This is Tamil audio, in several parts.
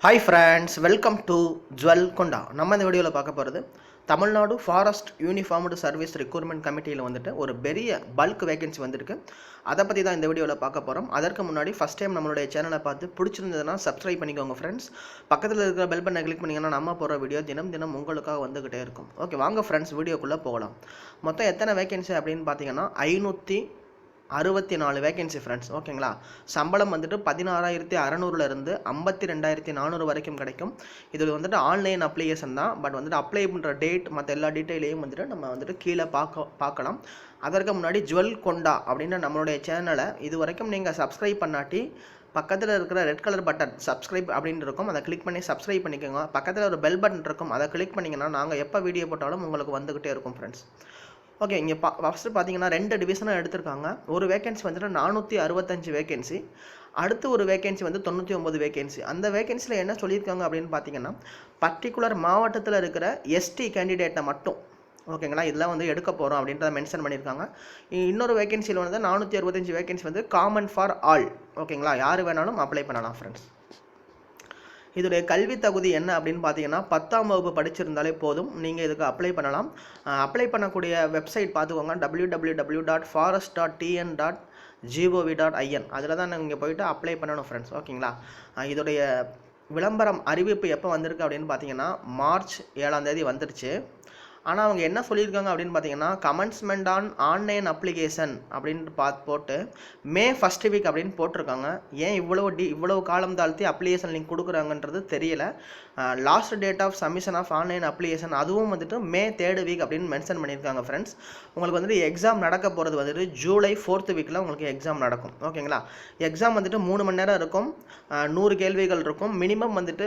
ஹாய் ஃப்ரெண்ட்ஸ், வெல்கம் டு ஜுவல் கொண்டா. நம்ம இந்த வீடியோவில் பார்க்க போகிறது Tamil Nadu forest uniformed service recruitment கமிட்டியில் வந்துட்டு ஒரு பெரிய பல்க் வேகன்சி வந்திருக்கு. அதை பற்றி தான் இந்த வீடியோவில் பார்க்க போகிறோம். அதற்கு முன்னாடி ஃபஸ்ட் டைம் நம்மளுடைய சேனலை பார்த்து பிடிச்சிருந்ததுன்னா சப்ஸ்கிரைப் பண்ணிக்கோங்க ஃப்ரெண்ட்ஸ். பக்கத்தில் இருக்கிற பெல் பட்டனை கிளிக் பண்ணிங்கன்னா நம்ம போகிற வீடியோ தினம் தினம் உங்களுக்காக வந்துக்கிட்டே இருக்கும். ஓகே, வாங்க ஃப்ரெண்ட்ஸ் வீடியோக்குள்ளே போகலாம். மொத்தம் எத்தனை வேகன்சி அப்படின்னு பார்த்தீங்கன்னா 564 வேகன்சி ஃப்ரெண்ட்ஸ். ஓகேங்களா, சம்பளம் வந்துட்டு 16,600லேருந்து 52,400 வரைக்கும் கிடைக்கும். இதில் வந்துட்டு ஆன்லைன் அப்ளிகேஷன் தான். பட் வந்துட்டு அப்ளை பண்ணுற டேட் மற்ற எல்லா டீட்டெயிலையும் வந்துட்டு நம்ம வந்துட்டு கீழே பார்க்கலாம். அதற்கு முன்னாடி ஜுவல் கொண்டா அப்படின்ற நம்மளுடைய சேனலை இது வரைக்கும் நீங்கள் சப்ஸ்கிரைப் பண்ணாட்டி பக்கத்தில் இருக்கிற ரெட் கலர் பட்டன் சப்ஸ்கிரைப் அப்படின்னு இருக்கும், அதை கிளிக் பண்ணி சப்ஸ்கிரைப் பண்ணிக்கோங்க. பக்கத்தில் ஒரு பெல் பட்டன் இருக்கும், அதை கிளிக் பண்ணிங்கன்னா நாங்கள் எப்போ வீடியோ போட்டாலும் உங்களுக்கு வந்துக்கிட்டே இருக்கும் ஃப்ரெண்ட்ஸ். ஓகே, இங்கே ஃபஸ்ட்டு பார்த்தீங்கன்னா 2 டிவிஷனாக எடுத்திருக்காங்க. ஒரு வேகன்சி வந்துட்டு 465 வேகன்சி, அடுத்து ஒரு வேகன்சி வந்து 99 வேகன்சி. அந்த வேகன்சியில் என்ன சொல்லியிருக்காங்க அப்படின்னு பார்த்தீங்கன்னா பர்டிகுலர் மாவட்டத்தில் இருக்கிற எஸ்டி கேண்டிடேட்டை மட்டும், ஓகேங்களா, இதெல்லாம் வந்து எடுக்க போகிறோம் அப்படின்றத மென்ஷன் பண்ணியிருக்காங்க. இன்னொரு வேகன்சியில் வந்து 465 வேகன்சி வந்து காமன் ஃபார் ஆல். ஓகேங்களா, யார் வேணாலும் அப்ளை பண்ணலாம் ஃப்ரெண்ட்ஸ். இதோடைய கல்வி தகுதி என்ன அப்படின்னு பார்த்தீங்கன்னா 10ஆம் வகுப்பு படிச்சிருந்தாலே போதும், நீங்கள் இதுக்கு அப்ளை பண்ணலாம். அப்ளை பண்ணக்கூடிய வெப்சைட் பார்த்துக்கோங்க, www.forest.tn.gov.in. அதில் தான் நீங்கள் போய்ட்டு அப்ளை பண்ணணும் ஃப்ரெண்ட்ஸ். ஓகேங்களா, இதோடைய விளம்பரம் அறிவிப்பு எப்போ வந்திருக்கு அப்படின்னு பார்த்தீங்கன்னா மார்ச் 7ஆம் தேதி வந்துருச்சு. ஆனால் அவங்க என்ன சொல்லியிருக்காங்க அப்படின்னு பார்த்தீங்கன்னா கமென்ஸ்மெண்ட் ஆன் ஆன்லைன் அப்ளிகேஷன் அப்படின்னு போட்டு மே 1st வீக் அப்படின்னு போட்டிருக்காங்க. ஏன் இவ்வளவு காலம் தாழ்த்தி அப்ளிகேஷன் லிங்க் கொடுக்குறாங்கன்றது தெரியல. Last date of submission of online application அதுவும் வந்துட்டு மே 3rd வீக் அப்படின்னு மென்ஷன் பண்ணியிருக்காங்க ஃப்ரெண்ட்ஸ். உங்களுக்கு வந்துட்டு எக்ஸாம் நடக்க போகிறது வந்துட்டு ஜூலை 4th வீக்கில் உங்களுக்கு எக்ஸாம் நடக்கும். ஓகேங்களா, எக்ஸாம் வந்துட்டு 3 மணி நேரம் இருக்கும், 100 கேள்விகள் இருக்கும். மினிமம் வந்துட்டு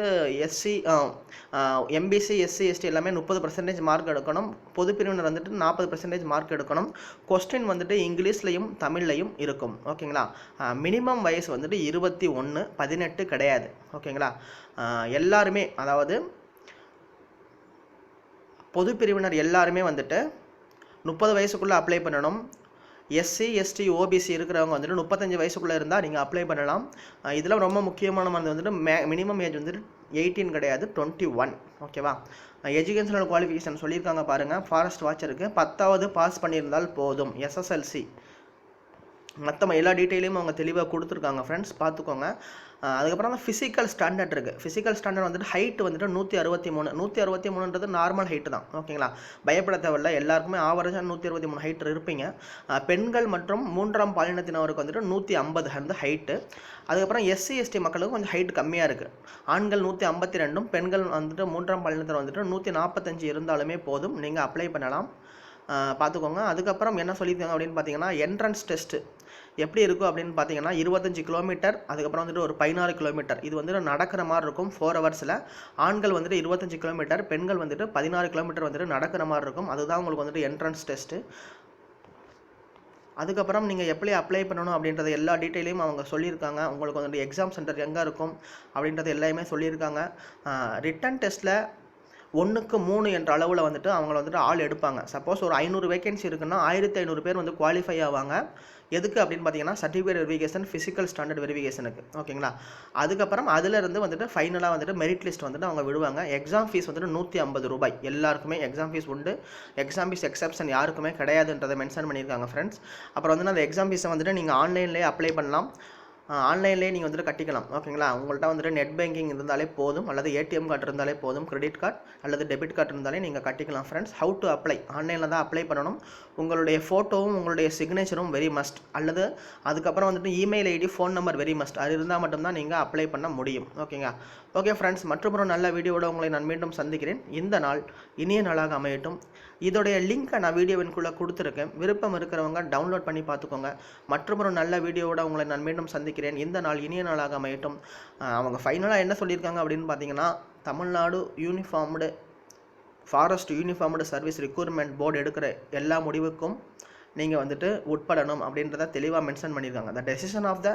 எம்பிசி எஸ்சி எஸ்டி எல்லாமே 30% மார்க் எடுக்கணும். பொது பிரிவினர் வந்துட்டு 40% மார்க் எடுக்கணும். கொஸ்டின் வந்துட்டு இங்கிலீஷ்லையும் தமிழ்லையும் இருக்கும். ஓகேங்களா, மினிமம் வயசு வந்துட்டு 21, 18 கிடையாது. ஓகேங்களா, எல்லாருமே அதாவது பொது பிரிவினர் எல்லாருமே வந்துட்டு 30 வயசுக்குள்ளே அப்ளை பண்ணணும். எஸ்சி எஸ்டி ஓபிசி இருக்கிறவங்க வந்துட்டு 35 வயசுக்குள்ளே இருந்தால் நீங்கள் அப்ளை பண்ணலாம். இதில் ரொம்ப முக்கியமான வந்துட்டு மினிமம் ஏஜ் வந்துட்டு 18 கிடையாது, 21. ஓகேவா, எஜுகேஷனல் குவாலிஃபிகேஷன் சொல்லியிருக்காங்க பாருங்கள். ஃபாரஸ்ட் வாட்சருக்கு 10வது பாஸ் பண்ணியிருந்தால் போதும், எஸ்எஸ்எல்சி. மற்ற எல்லா டீட்டெயிலையும் அவங்க தெளிவாக கொடுத்துருக்காங்க ஃப்ரெண்ட்ஸ், பார்த்துக்கோங்க. அதுக்கப்புறம் தான் ஃபிசிக்கல் ஸ்டாண்டர்ட் இருக்குது. ஃபிசிக்கல் ஸ்டாண்டர்ட் வந்துட்டு ஹைட்டு வந்துட்டு 163 நார்மல் ஹைட்டு தான். ஓகேங்களா, பயப்பட தேவையில்லை, எல்லாருக்குமே ஆவரேஜாக 163 ஹைட் இருப்பீங்க. பெண்கள் மற்றும் 3ஆம் பாலினத்தினருக்கு வந்துட்டு 150 அந்த ஹைட்டு. அதுக்கப்புறம் எஸ்சி எஸ்டி மக்களுக்கு கொஞ்சம் ஹைட் கம்மியாக இருக்குது. ஆண்கள் 152, பெண்கள் வந்துட்டு 3ஆம் பாலினத்தில் வந்துட்டு 145 இருந்தாலுமே போதும், நீங்கள் அப்ளை பண்ணலாம். பார்த்துக்கோங்க. அதுக்கப்புறம் என்ன சொல்லியிருக்காங்க அப்படின்னு பார்த்தீங்கன்னா என்ட்ரன்ஸ் டெஸ்ட்டு எப்படி இருக்கும் அப்படின்னு பார்த்தீங்கன்னா 25 கிலோமீட்டர், அதுக்கப்புறம் வந்துட்டு ஒரு 16 கிலோமீட்டர். இது வந்துட்டு நடக்கிற மாதிரி இருக்கும் 4 ஹவர்ஸில். ஆண்கள் வந்துட்டு 25 கிலோமீட்டர், பெண்கள் வந்துட்டு 16 கிலோமீட்டர் வந்துட்டு நடக்கிற மாதிரி இருக்கும். அதுதான் உங்களுக்கு வந்துட்டு என்ட்ரன்ஸ் டெஸ்ட்டு. அதுக்கப்புறம் நீங்கள் எப்படி அப்ளை பண்ணணும் அப்படின்றது எல்லா டீட்டெயிலையும் அவங்க சொல்லியிருக்காங்க. உங்களுக்கு வந்துட்டு எக்ஸாம் சென்டர் எங்கே இருக்கும் அப்படின்றது எல்லாமே சொல்லியிருக்காங்க. ரிட்டன் டெஸ்ட்டில் 1:3 என்ற அளவில் வந்துட்டு அவங்கள வந்துட்டு ஆள் எடுப்பாங்க. சப்போஸ் ஒரு 500 வேகன்சி இருக்குன்னா 1500 பேர் வந்து குவாலிஃபை ஆவாங்க. எதுக்கு அப்படின்னு பார்த்தீங்கன்னா சர்டிஃபிகேட் வெரிஃபிகேஷன், ஃபிசிக்கல் ஸ்டாண்டர்ட் வெரிஃபிகேஷனுக்கு. ஓகேங்களா, அதுக்கப்புறம் அதிலிருந்து வந்துட்டு ஃபைனலாக வந்துட்டு மெரிட் லிஸ்ட் வந்துட்டு அவங்க விடுவாங்க. எக்ஸாம் ஃபீஸ் வந்துட்டு 150 ரூபாய். எல்லாருக்குமே எக்ஸாம் ஃபீஸ் உண்டு. எக்ஸாம் ஃபீஸ் எக்ஸப்ஷன் யாருக்குமே கிடையாதுன்றதை மென்ஷன் பண்ணியிருக்காங்க ஃப்ரெண்ட்ஸ். அப்புறம் வந்து அந்த எக்ஸாம் ஃபீஸை வந்துட்டு நீங்கள் ஆன்லைன்லேயே அப்ளை பண்ணலாம். ஆன்லைன்லேயே நீங்கள் வந்துட்டு கட்டிக்கலாம். ஓகேங்களா, உங்கள்கிட்ட வந்துட்டு நெட் பேங்கிங் இருந்தாலே போதும், அல்லது ஏடிஎம் கார்டு இருந்தாலே போதும், கிரெடிட் கார்டு அல்லது டெபிட் கார்டு இருந்தாலே நீங்கள் கட்டிக்கலாம் ஃப்ரெண்ட்ஸ். ஹவு டு அப்ளை, ஆன்லைனில் தான் அப்ளை பண்ணணும். உங்களுடைய ஃபோட்டோவும் உங்களுடைய சிக்னேச்சரும் வெரி மஸ்ட், அல்லது அதுக்கப்புறம் வந்துட்டு email ID, phone number very must. அது இருந்தால் மட்டும்தான் நீங்கள் அப்ளை பண்ண முடியும். ஓகேங்களா, ஓகே ஃப்ரெண்ட்ஸ், மற்றொரு நல்ல வீடியோவோட உங்களை நான் மீண்டும் சந்திக்கிறேன். இந்த நாள் இனிய நாளாக அமையட்டும். இதோடைய லிங்க்கை நான் வீடியோவின்குள்ளே கொடுத்துருக்கேன். விருப்பம் இருக்கிறவங்க டவுன்லோட் பண்ணி பார்த்துக்கோங்க. மற்றொரு நல்ல வீடியோவோட உங்களை நான் மீண்டும் சந்திக்கிறேன். இந்த நாள் இனிய நாளாக அமையட்டும். அவங்க ஃபைனலாக என்ன சொல்லியிருக்காங்க அப்படின்னு பார்த்தீங்கன்னா Tamil Nadu uniformed forest uniformed service recruitment board எடுக்கிற எல்லா முடிவுக்கும் நீங்கள் வந்துட்டு உட்படணும் அப்படின்றத தெளிவாக மென்ஷன் பண்ணியிருக்காங்க. The decision of the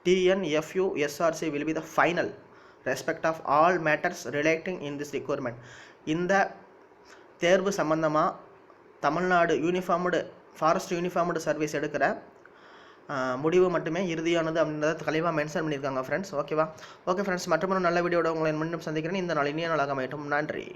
TNFUSRC will be the final respect of all matters relating in this recruitment. இந்த தேர்வு சம்பந்தமாக தமிழ்நாடு ஃபாரஸ்ட் யூனிஃபார்ம்டு சர்வீஸ் எடுக்கிற முடிவு மட்டுமே இறுதியானது அப்படின்றத தெளிவாக மென்ஷன் பண்ணியிருக்காங்க ஃப்ரெண்ட்ஸ். ஓகேவா? ஓகே ஃப்ரெண்ட்ஸ், மற்றொரு நல்ல வீடியோட உங்களை மீண்டும் சந்திக்கிறேன். இந்த நாள் இனிய நாளாக அமையட்டும். நன்றி.